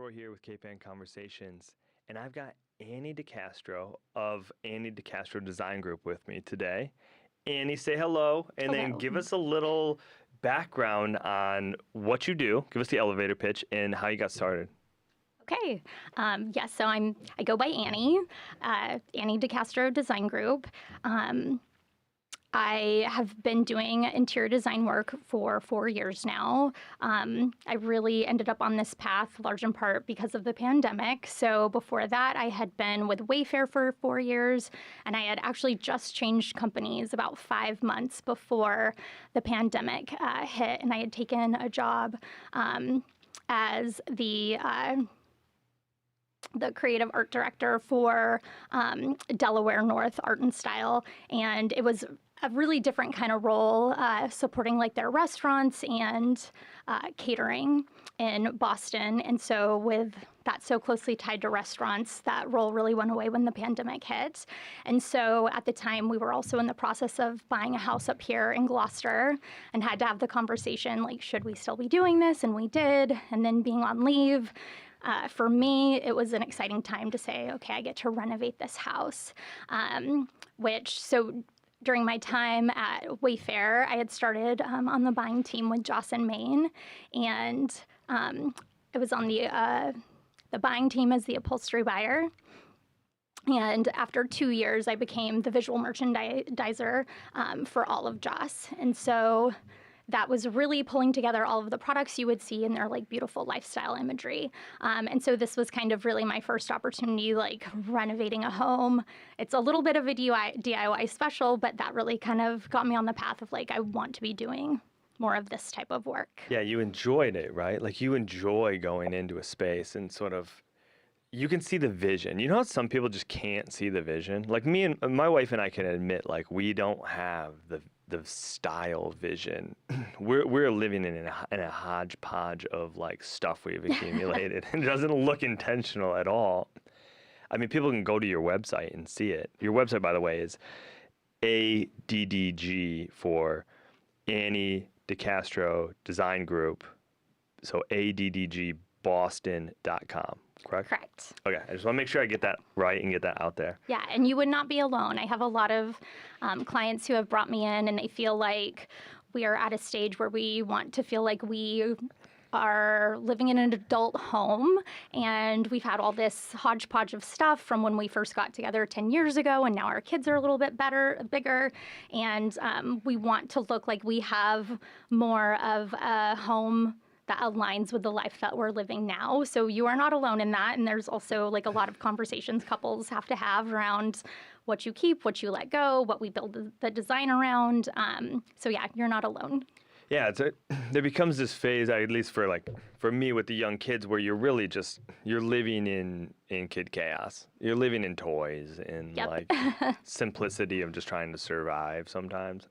Castro here with Cape Ann Conversations, and I've got Annie de Castro of Annie de Castro Design Group with me today. Annie, say hello, and then Hello. give us a little background on what you do. Give us the elevator pitch and how you got started. Okay. Yes, so I go by Annie, Annie de Castro Design Group. I have been doing interior design work for 4 years now. I really ended up on this path large in part because of the pandemic. So before that, I had been with Wayfair for 4 years, and I had actually just changed companies about 5 months before the pandemic hit, and I had taken a job as the creative art director for Delaware North Art and Style, and it was a really different kind of role, supporting like their restaurants and catering in Boston. And so with that so closely tied to restaurants, that role really went away when the pandemic hit. And so at the time, we were also in the process of buying a house up here in Gloucester and had to have the conversation, like, should we still be doing this? And we did. And then being on leave, for me, it was an exciting time to say, okay, I get to renovate this house, during my time at Wayfair, I had started on the buying team with Joss and Main, and I was on the buying team as the upholstery buyer. And after 2 years, I became the visual merchandiser for all of Joss. And so that was really pulling together all of the products you would see in their like beautiful lifestyle imagery. And so this was kind of really my first opportunity, like renovating a home. It's a little bit of a DIY special, but that really kind of got me on the path of like, I want to be doing more of this type of work. Yeah, you enjoyed it, right? Like you enjoy going into a space and sort of, you can see the vision. You know how some people just can't see the vision? Like me and my wife and I can admit, like we don't have the style vision. We're living in a hodgepodge of like stuff we've accumulated. It doesn't look intentional at all. I mean, people can go to your website and see it. Your website, by the way, is ADDG for Annie de Castro Design Group. So ADDGBoston.com. Correct? Correct. Okay, I just want to make sure I get that right and get that out there. Yeah, and you would not be alone. I have a lot of clients who have brought me in and they feel like we are at a stage where we want to feel like we are living in an adult home, and we've had all this hodgepodge of stuff from when we first got together 10 years ago, and now our kids are a little bit bigger, and we want to look like we have more of a home that aligns with the life that we're living now. So you are not alone in that. And there's also like a lot of conversations couples have to have around what you keep, what you let go, what we build the design around. So yeah, you're not alone. Yeah, there becomes this phase, at least for me with the young kids, where you're really you're living in kid chaos. You're living in toys and Yep. like simplicity of just trying to survive sometimes.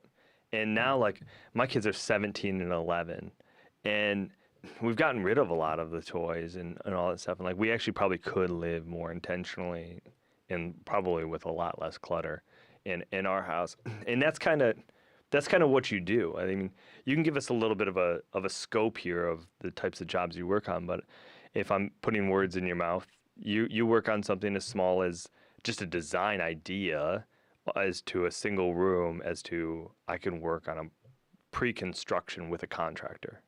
And now like my kids are 17 and 11, and we've gotten rid of a lot of the toys and all that stuff. And like, we actually probably could live more intentionally and probably with a lot less clutter in our house. And that's kind of what you do. I mean, you can give us a little bit of a scope here of the types of jobs you work on, but if I'm putting words in your mouth, you work on something as small as just a design idea, as to a single room, as to I can work on a pre-construction with a contractor.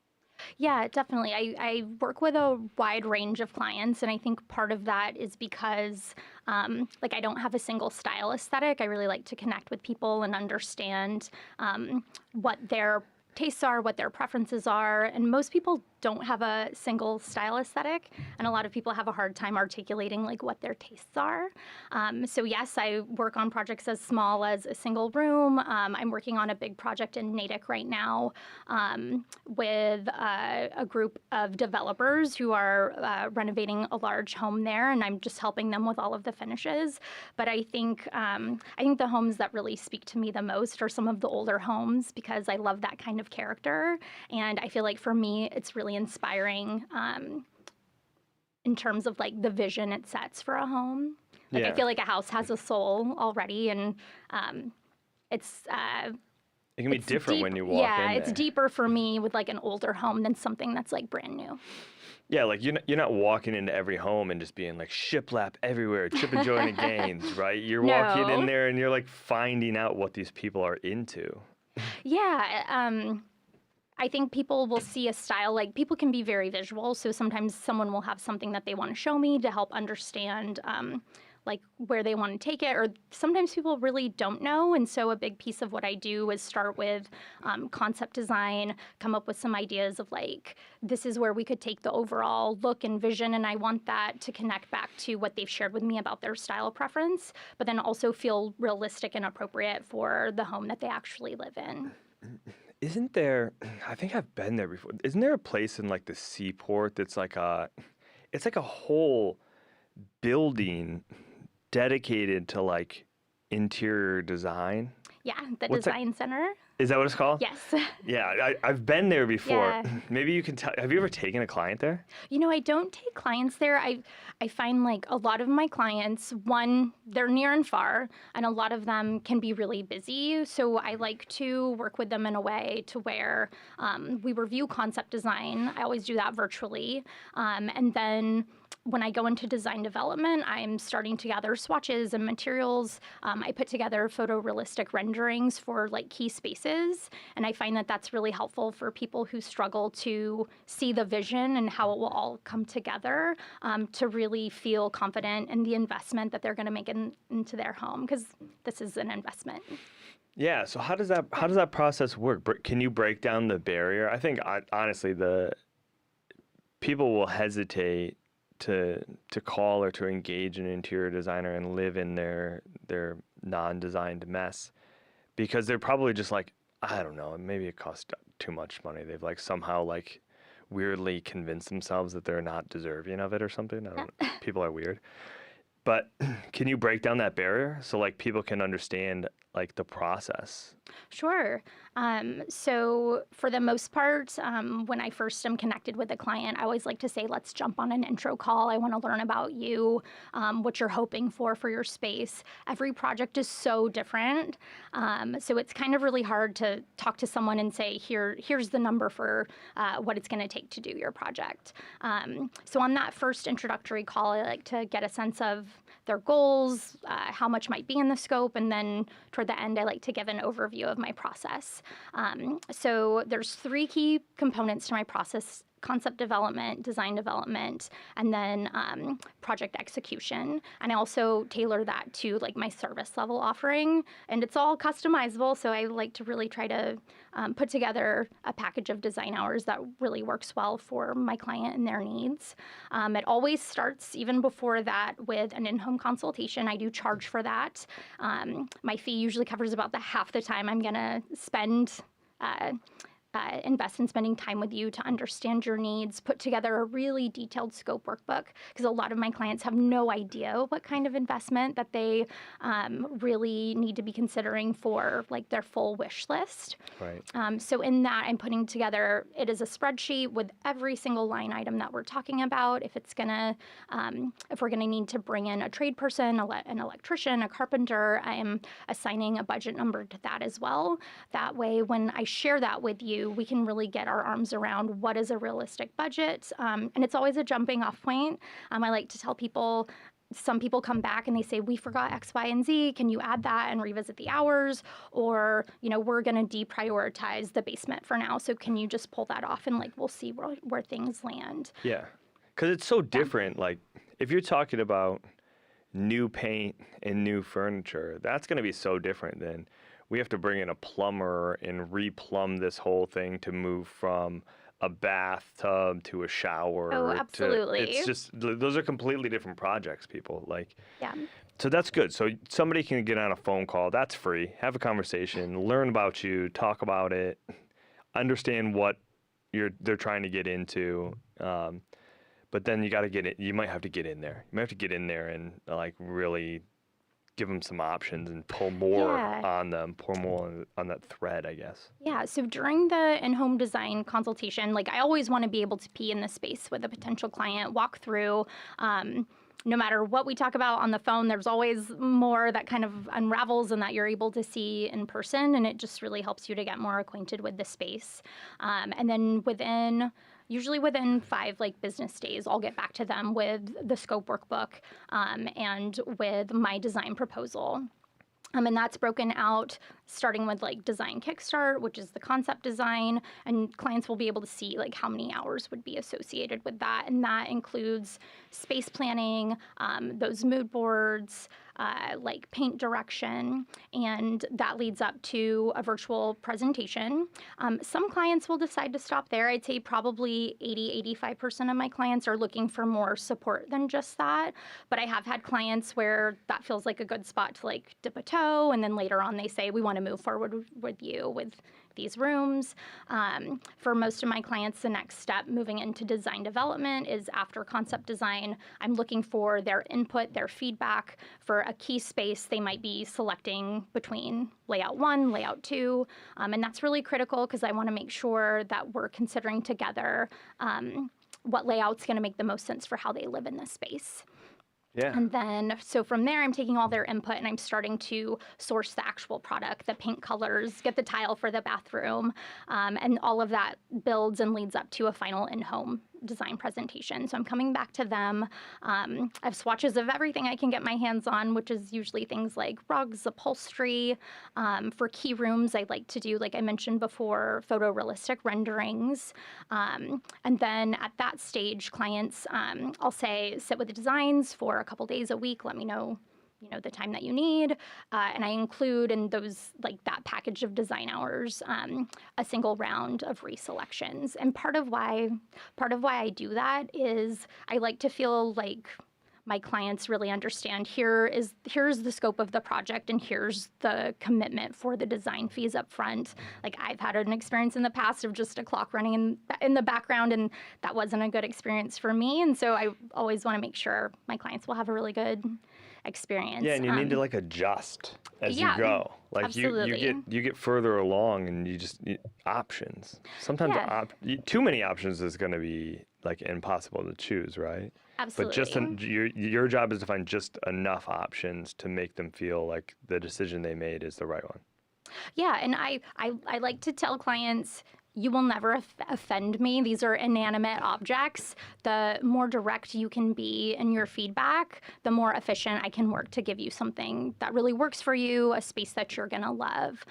Yeah, definitely. I work with a wide range of clients, and I think part of that is because, like, I don't have a single style aesthetic. I really like to connect with people and understand what their tastes are, what their preferences are, and most people don't have a single style aesthetic, and a lot of people have a hard time articulating like what their tastes are. So yes, I work on projects as small as a single room. I'm working on a big project in Natick right now with a group of developers who are renovating a large home there, and I'm just helping them with all of the finishes. But I think the homes that really speak to me the most are some of the older homes, because I love that kind of character, and I feel like for me it's really inspiring in terms of like the vision it sets for a home. Like, I feel like a house has a soul already, and it's It can be different deep, when you walk yeah, in it's there. deeper for me with like an older home than something that's like brand new. Yeah, like you're not walking into every home and just being like shiplap everywhere, chip and Joanna Gaines, right? You're walking in No. there and you're like finding out what these people are into. Yeah. I think people will see a style, like people can be very visual. So sometimes someone will have something that they want to show me to help understand like where they want to take it. Or sometimes people really don't know. And so a big piece of what I do is start with concept design, come up with some ideas of like, this is where we could take the overall look and vision. And I want that to connect back to what they've shared with me about their style preference, but then also feel realistic and appropriate for the home that they actually live in. Isn't there, I think I've been there before. Isn't there a place in like the seaport that's like it's like a whole building dedicated to like interior design? Yeah, the What's that? design center. Is that what it's called? Yes. Yeah, I've been there before. Yeah. Maybe you can tell. Have you ever taken a client there? You know, I don't take clients there. I find like a lot of my clients, one, they're near and far, and a lot of them can be really busy. So I like to work with them in a way to where we review concept design. I always do that virtually. And then when I go into design development, I'm starting to gather swatches and materials. I put together photorealistic renderings for like key spaces, and I find that that's really helpful for people who struggle to see the vision and how it will all come together to really feel confident in the investment that they're going to make into their home, because this is an investment. Yeah. So how does that process work? Can you break down the barrier? I think honestly, the people will hesitate to call or to engage an interior designer and live in their non-designed mess, because they're probably just like, I don't know, maybe it costs too much money. They've like somehow like weirdly convinced themselves that they're not deserving of it or something. I don't know. People are weird. But can you break down that barrier so like people can understand like the process? Sure. So for the most part, when I first am connected with a client, I always like to say, let's jump on an intro call. I want to learn about you, what you're hoping for your space. Every project is so different. So it's kind of really hard to talk to someone and say, here's the number for what it's going to take to do your project. So on that first introductory call, I like to get a sense of their goals, how much might be in the scope, and then toward the end, I like to give an overview of my process. So there's 3 key components to my process: concept development, design development, and then project execution. And I also tailor that to like my service level offering, and it's all customizable. So I like to really try to put together a package of design hours that really works well for my client and their needs. It always starts, even before that, with an in-home consultation. I do charge for that. My fee usually covers about half the time I'm gonna spend invest in spending time with you to understand your needs, put together a really detailed scope workbook, because a lot of my clients have no idea what kind of investment that they really need to be considering for like their full wish list. Right. So in that, I'm putting together, it is a spreadsheet with every single line item that we're talking about. If we're gonna need to bring in a trade person, an electrician, a carpenter, I am assigning a budget number to that as well. That way, when I share that with you, we can really get our arms around what is a realistic budget. And it's always a jumping off point. I like to tell people, some people come back and they say, we forgot X, Y, and Z. Can you add that and revisit the hours? Or, we're going to deprioritize the basement for now. So can you just pull that off and like, we'll see where things land. Yeah. Because it's so different. Like if you're talking about new paint and new furniture, that's going to be so different than we have to bring in a plumber and replumb this whole thing to move from a bathtub to a shower. Oh, absolutely. It's just, those are completely different projects, people. Like, yeah. So that's good. So somebody can get on a phone call. That's free. Have a conversation, learn about you, talk about it, understand what they're trying to get into. But then you got to get it. You might have to get in there. You might have to get in there and like really give them some options and pull more on them, pour more on that thread, I guess. Yeah, so during the in-home design consultation, like I always want to be able to be in the space with a potential client, walk through no matter what we talk about on the phone, there's always more that kind of unravels and that you're able to see in person, and it just really helps you to get more acquainted with the space. And then usually within 5 business days, I'll get back to them with the scope workbook and with my design proposal. And that's broken out starting with design kickstart, which is the concept design, and clients will be able to see how many hours would be associated with that. And that includes space planning, those mood boards, paint direction, and that leads up to a virtual presentation. Some clients will decide to stop there. I'd say probably 80-85% of my clients are looking for more support than just that. But I have had clients where that feels like a good spot to dip a toe, and then later on they say, we want to move forward with you with these rooms. For most of my clients, the next step moving into design development is after concept design. I'm looking for their input, their feedback for a key space they might be selecting between layout 1, layout 2. And that's really critical because I want to make sure that we're considering together what layout's going to make the most sense for how they live in this space. Yeah. And then, so from there, I'm taking all their input and I'm starting to source the actual product, the paint colors, get the tile for the bathroom, and all of that builds and leads up to a final in-home design presentation. So I'm coming back to them. I have swatches of everything I can get my hands on, which is usually things like rugs, upholstery. For key rooms, I like to do, like I mentioned before, photorealistic renderings. And then at that stage, clients, I'll say, sit with the designs for a couple days a week. Let me know the time that you need. And I include in those, that package of design hours, a single round of reselections. And part of why I do that is I like to feel like my clients really understand here's the scope of the project and here's the commitment for the design fees up front. I've had an experience in the past of just a clock running in the background, and that wasn't a good experience for me. And so I always want to make sure my clients will have a really good experience. Yeah, and you need to adjust as you go. Absolutely. You get further along, and you just need options. Sometimes too many options is going to be impossible to choose, right? Absolutely. But your job is to find just enough options to make them feel like the decision they made is the right one. Yeah, and I like to tell clients, you will never offend me. These are inanimate objects. The more direct you can be in your feedback, the more efficient I can work to give you something that really works for you, a space that you're going to love.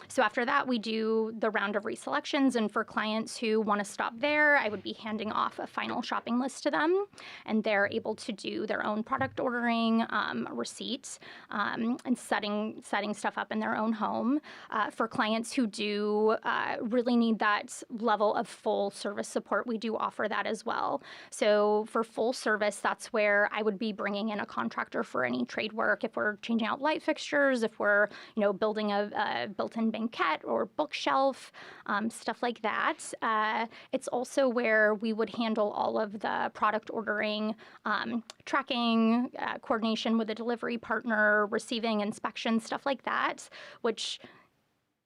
So after that, we do the round of reselections. And for clients who want to stop there, I would be handing off a final shopping list to them. And they're able to do their own product ordering, receipts, and setting stuff up in their own home. For clients who do really need that level of full service support, we do offer that as well. So for full service, that's where I would be bringing in a contractor for any trade work. If we're changing out light fixtures, if we're building a built-in banquette or bookshelf, stuff like that. It's also where we would handle all of the product ordering, tracking, coordination with a delivery partner, receiving, inspection, stuff like that, which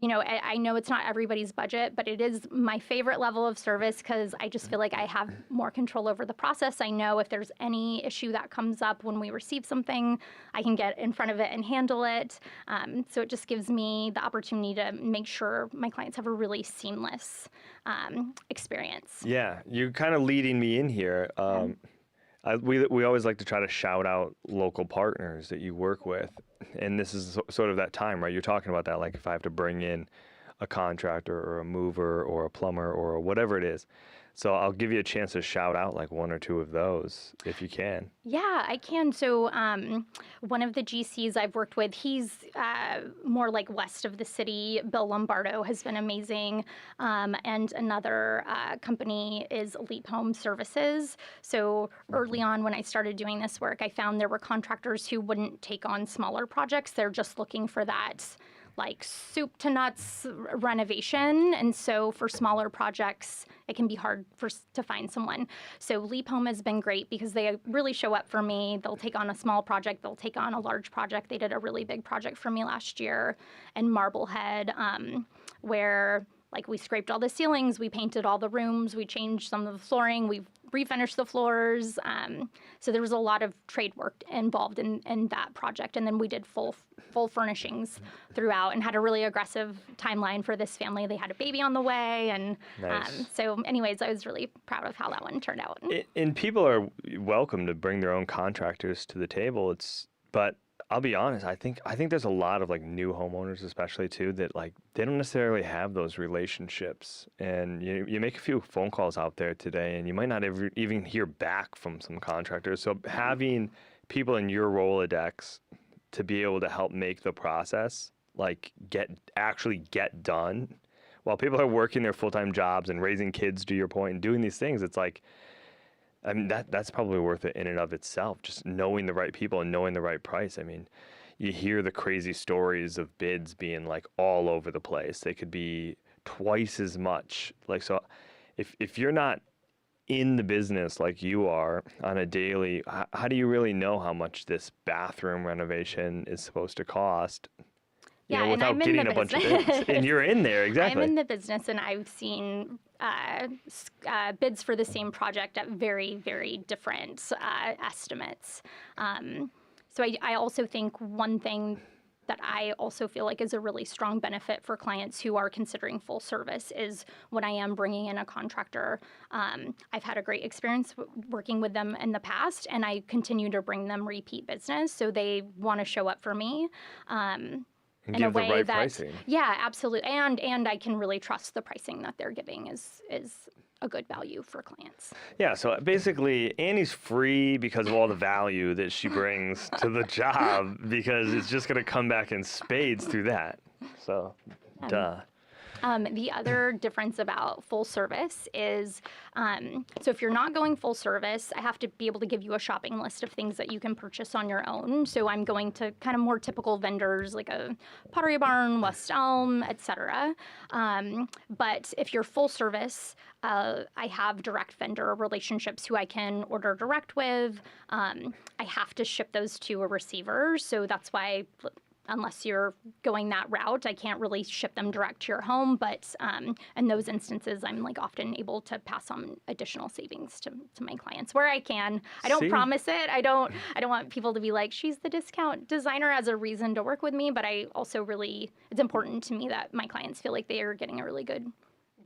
I know it's not everybody's budget, but it is my favorite level of service because I just feel like I have more control over the process. I know if there's any issue that comes up when we receive something, I can get in front of it and handle it. So it just gives me the opportunity to make sure my clients have a really seamless experience. Yeah, you're kind of leading me in here. We always like to try to shout out local partners that you work with. And this is sort of that time, right? You're talking about that, if I have to bring in a contractor or a mover or a plumber or whatever it is. So I'll give you a chance to shout out one or two of those if you can. Yeah, I can. So one of the GCs I've worked with, he's more west of the city. Bill Lombardo has been amazing. And another company is Leap Home Services. So early on when I started doing this work, I found there were contractors who wouldn't take on smaller projects. They're just looking for that soup to nuts renovation. And so for smaller projects, it can be hard to find someone. So Leap Home has been great because they really show up for me. They'll take on a small project. They'll take on a large project. They did a really big project for me last year in Marblehead, where we scraped all the ceilings, we painted all the rooms, we changed some of the flooring, we've refinish the floors. So there was a lot of trade work involved in that project. And then we did full furnishings throughout and had a really aggressive timeline for this family. They had a baby on the way. And Nice. so anyways, I was really proud of how that one turned out. And people are welcome to bring their own contractors to the table. But I'll be honest, I think there's a lot of like new homeowners, especially too, that like they don't necessarily have those relationships. And you make a few phone calls out there today, and you might not ever even hear back from some contractors. So having people in your Rolodex to be able to help make the process like actually get done, while people are working their full-time jobs and raising kids, to your point, and doing these things, it's like, I mean, that's probably worth it in and of itself, just knowing the right people and knowing the right price. I mean, you hear the crazy stories of bids being like all over the place. They could be twice as much. Like, so if you're not in the business like you are on a daily, how do you really know how much this bathroom renovation is supposed to cost? Yeah, and without I'm in getting the a bunch of business. bids. And you're in there, exactly. I'm in the business, and I've seen bids for the same project at very, very different estimates. So I also think one thing that I also feel like is a really strong benefit for clients who are considering full service is when I am bringing in a contractor. I've had a great experience working with them in the past, and I continue to bring them repeat business, so they want to show up for me. And in a give the way right that, pricing. yeah, absolutely, and I can really trust the pricing that they're giving is a good value for clients. Yeah, so basically, Annie's free because of all the value that she brings to the job, because it's just going to come back in spades through that. So, duh. The other difference about full service is, so if you're not going full service, I have to be able to give you a shopping list of things that you can purchase on your own. So I'm going to kind of more typical vendors like a Pottery Barn, West Elm, etc. But if you're full service, I have direct vendor relationships who I can order direct with. I have to ship those to a receiver, so that's why, unless you're going that route, I can't really ship them direct to your home. But in those instances, I'm like often able to pass on additional savings to my clients where I can. I don't promise it. I don't want people to be like, she's the discount designer as a reason to work with me. But I also it's important to me that my clients feel like they are getting a really good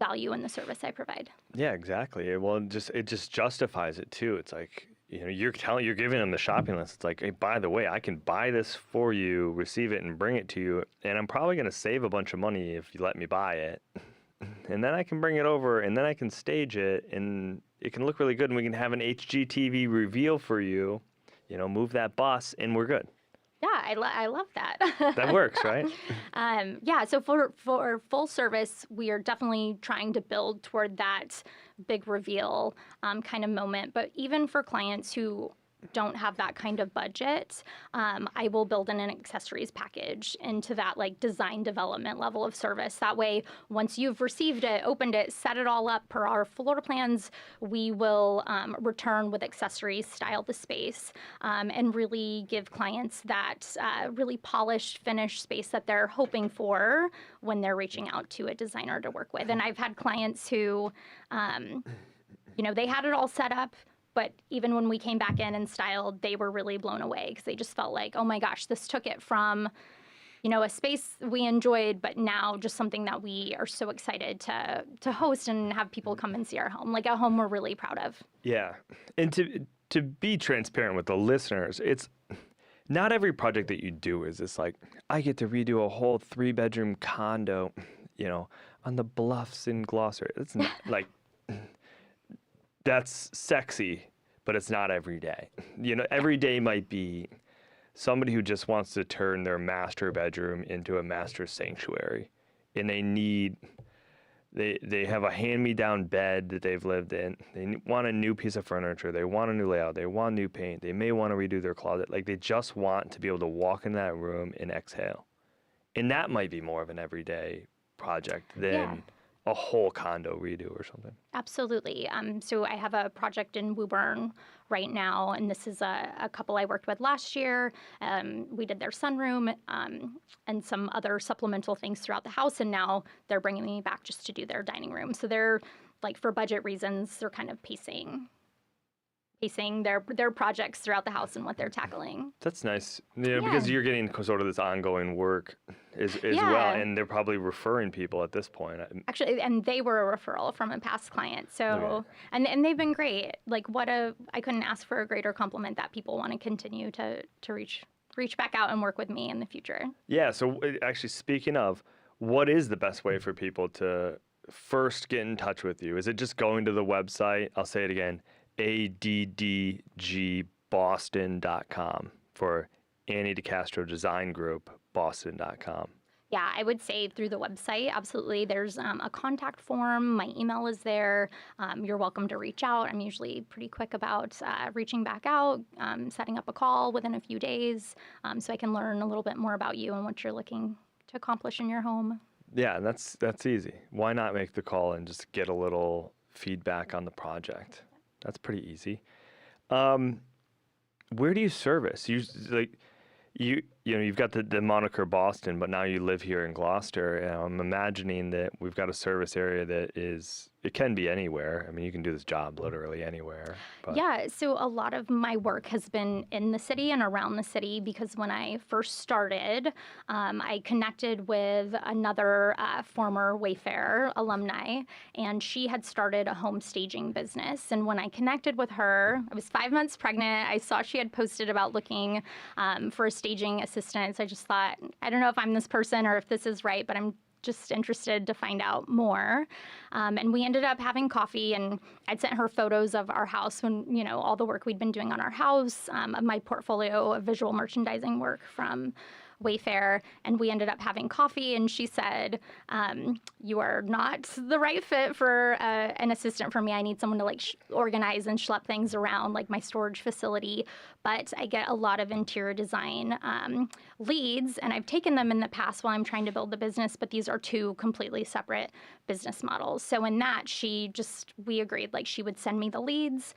value in the service I provide. Yeah, exactly. Well, it just justifies it too. It's like, you're giving them the shopping list. It's like, hey, by the way, I can buy this for you, receive it, and bring it to you, and I'm probably going to save a bunch of money if you let me buy it. And then I can bring it over, and then I can stage it, and it can look really good, and we can have an HGTV reveal for you. Move that bus, and we're good. Yeah, I love that. That works, right? Yeah, so for full service, we are definitely trying to build toward that big reveal kind of moment. But even for clients who don't have that kind of budget, I will build in an accessories package into that like design development level of service. That way, once you've received it, opened it, set it all up per our floor plans, we will return with accessories, style the space, and really give clients that really polished, finished space that they're hoping for when they're reaching out to a designer to work with. And I've had clients who, they had it all set up, but even when we came back in and styled, they were really blown away because they just felt like, oh my gosh, this took it from, a space we enjoyed, but now just something that we are so excited to host and have people come and see our home, like a home we're really proud of. Yeah, and to be transparent with the listeners, it's not every project that you do is this like, I get to redo a whole 3-bedroom condo, on the bluffs in Gloucester. It's not like... That's sexy, but it's not every day. Every day might be somebody who just wants to turn their master bedroom into a master sanctuary, and they have a hand-me-down bed that they've lived in. They want a new piece of furniture. They want a new layout. They want new paint. They may want to redo their closet. Like, they just want to be able to walk in that room and exhale. And that might be more of an everyday project than a whole condo redo or something. Absolutely. So I have a project in Woburn right now, and this is a couple I worked with last year. We did their sunroom and some other supplemental things throughout the house, and now they're bringing me back just to do their dining room. So they're, like, for budget reasons, they're kind of pacing pacing their projects throughout the house and what they're tackling. That's nice. Because you're getting sort of this ongoing work as well, and they're probably referring people at this point. Actually, and they were a referral from a past client. So, and they've been great. Like I couldn't ask for a greater compliment that people want to continue to reach back out and work with me in the future. Yeah. So actually, speaking of, what is the best way for people to first get in touch with you? Is it just going to the website? I'll say it again. ADDGBoston.com for Annie de Castro Design Group, Boston.com. Yeah, I would say through the website, absolutely. There's a contact form. My email is there. You're welcome to reach out. I'm usually pretty quick about reaching back out, setting up a call within a few days so I can learn a little bit more about you and what you're looking to accomplish in your home. Yeah, that's easy. Why not make the call and just get a little feedback on the project? That's pretty easy. Where do you service? You've got the moniker Boston, but now you live here in Gloucester. And I'm imagining that we've got a service area it can be anywhere. I mean, you can do this job literally anywhere. But. Yeah, so a lot of my work has been in the city and around the city because when I first started, I connected with another former Wayfair alumni, and she had started a home staging business. And when I connected with her, I was 5 months pregnant. I saw she had posted about looking for a staging assistant. So I just thought, I don't know if I'm this person or if this is right, but I'm just interested to find out more. And we ended up having coffee, and I'd sent her photos of our house when, all the work we'd been doing on our house, of my portfolio of visual merchandising work from Wayfair, and we ended up having coffee, and she said, you are not the right fit for an assistant for me. I need someone to organize and schlep things around like my storage facility, but I get a lot of interior design leads, and I've taken them in the past while I'm trying to build the business, but these are two completely separate business models. So in that, we agreed she would send me the leads.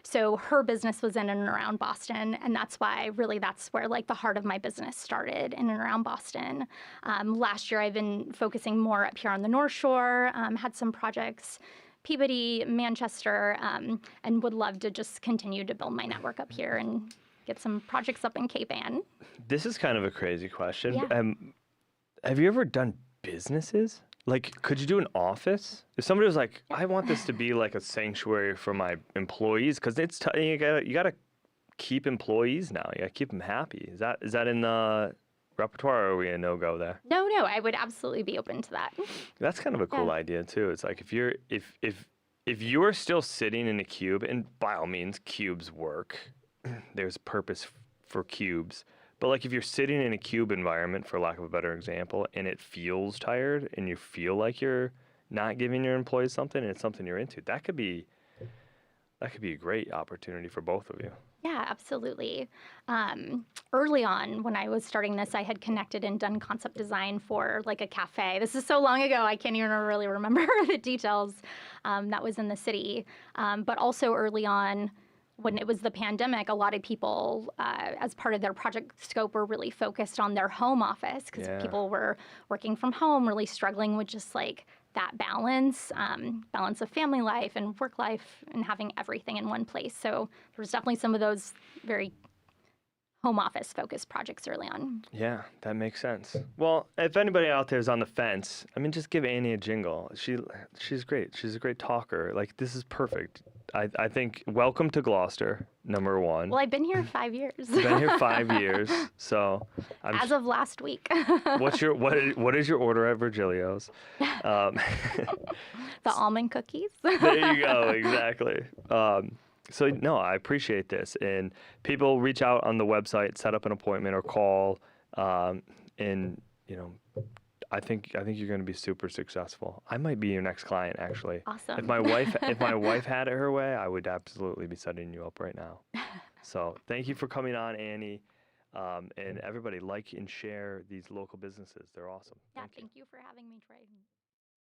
So her business was in and around Boston, and that's why that's where the heart of my business started, in and around Boston. Last year, I've been focusing more up here on the North Shore, had some projects, Peabody, Manchester, and would love to just continue to build my network up here and get some projects up in Cape Ann. This is kind of a crazy question. Yeah. Have you ever done businesses? Could you do an office? If somebody was like, I want this to be like a sanctuary for my employees, because you gotta keep employees now. You gotta keep them happy. Is that in the repertoire, or are we a no-go there? No, I would absolutely be open to that. That's kind of a cool idea too. It's like if you're still sitting in a cube, and by all means, cubes work. There's purpose for cubes. But if you're sitting in a cube environment, for lack of a better example, and it feels tired, and you feel like you're not giving your employees something, and it's something you're into, that could be a great opportunity for both of you. Yeah, absolutely. Early on, when I was starting this, I had connected and done concept design for a cafe. This is so long ago, I can't even really remember the details. That was in the city. But also early on, when it was the pandemic, a lot of people, as part of their project scope, were really focused on their home office because people were working from home, really struggling with just that balance of family life and work life and having everything in one place. So there was definitely some of those very home office focused projects early on. Yeah, that makes sense. Well, if anybody out there is on the fence, just give Annie a jingle. She's great. She's a great talker. This is perfect. I think welcome to Gloucester, number one. Well, I've been here 5 years. You've been here 5 years, so as of last week. What is your order at Virgilio's? The almond cookies. There you go, exactly. So no, I appreciate this, and people reach out on the website, set up an appointment or call, and I think you're going to be super successful. I might be your next client, actually. Awesome. If my wife had it her way, I would absolutely be setting you up right now. So thank you for coming on, Annie, and everybody like and share these local businesses. They're awesome. Yeah, thank you for having me, Troy.